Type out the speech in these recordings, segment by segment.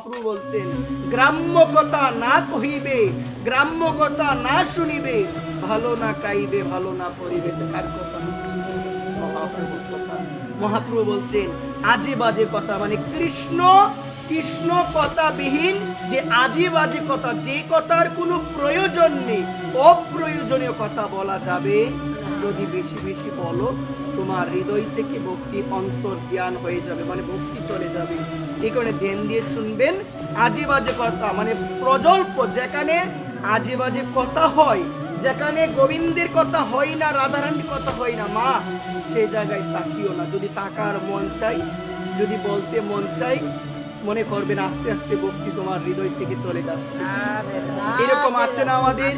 মহাপ্রভু বলছেন, গ্রাম্য কথা না কহিবে, গ্রাম্য কথা না শুনিবে, ভালো না খাইবে, ভালো না পড়িবে। কার কথা? মহাপ্রভুর কথা। মহাপ্রভু বলছেন আজে বাজে কথা, মানে কৃষ্ণ কৃষ্ণ কথা বিহীন যে আজে বাজে কথা, যে কথার কোনো প্রয়োজন নেই, অপ্রয়োজনীয় কথা বলা যাবে। যদি বেশি বেশি বলো, তোমার হৃদয় থেকে ভক্তি অন্তর জ্ঞান হয়ে যাবে, মানে ভক্তি চলে যাবে। এই কারণে ধ্যান দিয়ে শুনবেন। আজে বাজে কথা মানে প্রজল্প, যেখানে আজে বাজে কথা হয়, যেখানে গোবিন্দের কথা হয় না, রাধারানীর কথা হয় না, মা সেই জায়গায় তাকিও না। যদি তাকার মন চাই, যদি বলতে মন চাই, মনে করবেন আস্তে আস্তে ভক্তি তোমার হৃদয় থেকে চলে যাচ্ছে। এরকম আছে না আমাদের?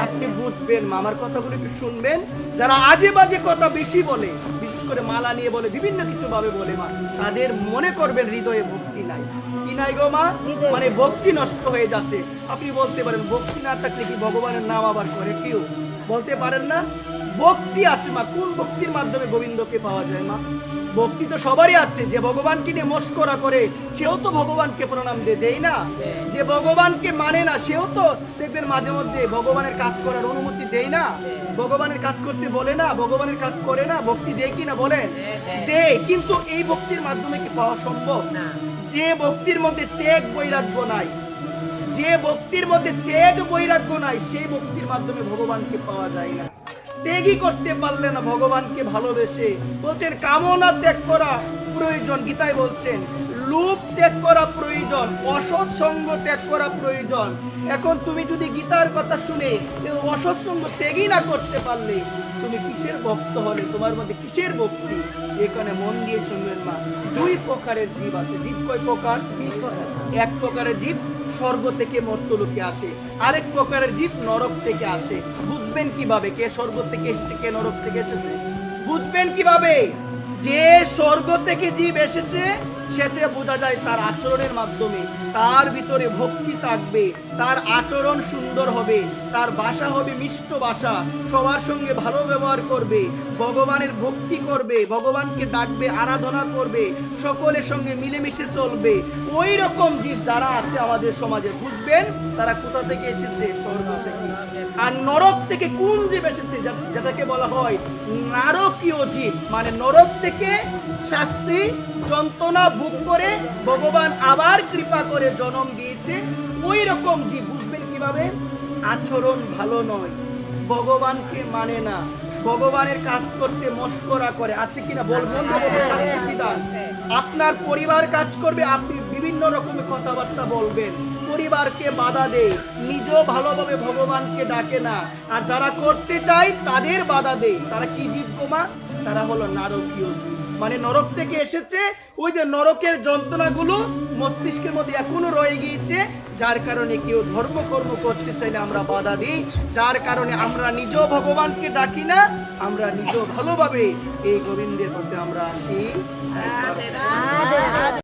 আপনি বুঝবেন মা, আমার কথাগুলো একটু শুনবেন। যারা আজে বাজে কথা বেশি বলে, বিশেষ করে মালা নিয়ে বলে, বিভিন্ন কিছু ভাবে বলে মা, তাদের মনে করবেন হৃদয়ে ভক্তি নাই। কি নাই গো মা? মানে ভক্তি নষ্ট হয়ে যাচ্ছে। আপনি বলতে পারেন ভক্তি না থাকলে কি ভগবানের নাম আবার করে কেউ? বলতে পারেন না। ভক্তি আছে মা, কোন ভক্তির মাধ্যমে গোবিন্দকে পাওয়া যায় মা? ভক্তি তো সবারই আছে। যে ভগবানকে নিয়ে মস্করা করে সেও তো ভগবানকে প্রণাম দেয় না। যে ভগবানকে মানে না সেও তো দেখবেন মাঝে মধ্যে ভগবানের কাজ করার অনুমতি দেয় না, ভগবানের কাজ করতে বলে না, ভগবানের কাজ করে না। ভক্তি দেয় কি না বলেন? দেয়। কিন্তু এই ভক্তির মাধ্যমে কি পাওয়া সম্ভব? যে ভক্তির মধ্যে ত্যাগ বৈরাগ্য নাই, যে ভক্তির মধ্যে ত্যাগ বৈরাগ্য নাই, সেই ভক্তির মাধ্যমে ভগবানকে পাওয়া যায় না। ত্যাগই করতে পারলে না ভগবানকে ভালোবেসে, বলছেন কামনা ত্যাগ করা প্রয়োজন। গীতায় বলছেন লোভ ত্যাগ করা প্রয়োজন, অসৎ সঙ্গ ত্যাগ করা প্রয়োজন। এখন তুমি যদি গীতার কথা শুনে অসৎ সঙ্গ ত্যাগই না করতে পারলে, তুমি কিসের ভক্ত হলে? তোমার মধ্যে কিসের ভক্তি? এখানে মন দিয়ে শুনবেন মা। দুই প্রকারের জীব আছে। জীব কয় প্রকার? এক প্রকারের জীব স্বর্গ থেকে মর্ত্যলোকে আসে, আরেক প্রকারের জীব নরক থেকে আসে। বুঝবেন কিভাবে কে স্বর্গ থেকে এসেছে, কে নরক থেকে এসেছে? বুঝবেন কিভাবে? যে স্বর্গ থেকে জীব এসেছে সেটা বোঝা যায় তার আচরণের মাধ্যমে। তার ভিতরে ভক্তি থাকবে, তার আচরণ সুন্দর হবে, তার ভাষা হবে মিষ্ট ভাষা, সবার সঙ্গে ভালো ব্যবহার করবে, ভগবানের ভক্তি করবে, ভগবানকে ডাকবে, আরাধনা করবে, সকলের সঙ্গে মিলেমিশে চলবে। ওই রকম জীব যারা আছে আমাদের সমাজে, বুঝবেন তারা কোথা থেকে এসেছে? স্বর্গ থেকে। আর নরক থেকে কোন জীব এসেছে? যেটাকে বলা হয় নারকীয় জীব, মানে নরক থেকে শাস্তি যন্ত্রণা ভোগ করে ভগবান আবার কৃপা করে জন্ম দিয়েছে। ওই রকম জীব। বুঝবেন কিভাবে? আচরণ ভালো নয়, ভগবানকে মানে না, ভগবানের কাজ করতে মস্করা করে। আছে কিনা বলবেন? আপনার পরিবার কাজ করবে, আপনি বিভিন্ন রকমের কথাবার্তা বলবেন, পরিবারকে বাধা দেয়, নিজেও ভালোভাবে ভগবানকে ডাকে না। আর যারা করতে চায় তাদের বাধা দেয়। তারা কি জীব মা? তারা হলো নারকীয় জীব, মানে নরক থেকে এসেছে। ওই যে নরকের যন্ত্রণাগুলো মস্তিষ্কের মধ্যে এখনো রয়ে গিয়েছে, যার কারণে কেউ ধর্মকর্ম করতে চাইলে আমরা বাধা দিই, যার কারণে আমরা নিজেও ভগবানকে ডাকি না, আমরা নিজেও ভালোভাবে এই গোবিন্দের মধ্যে আমরা আসি।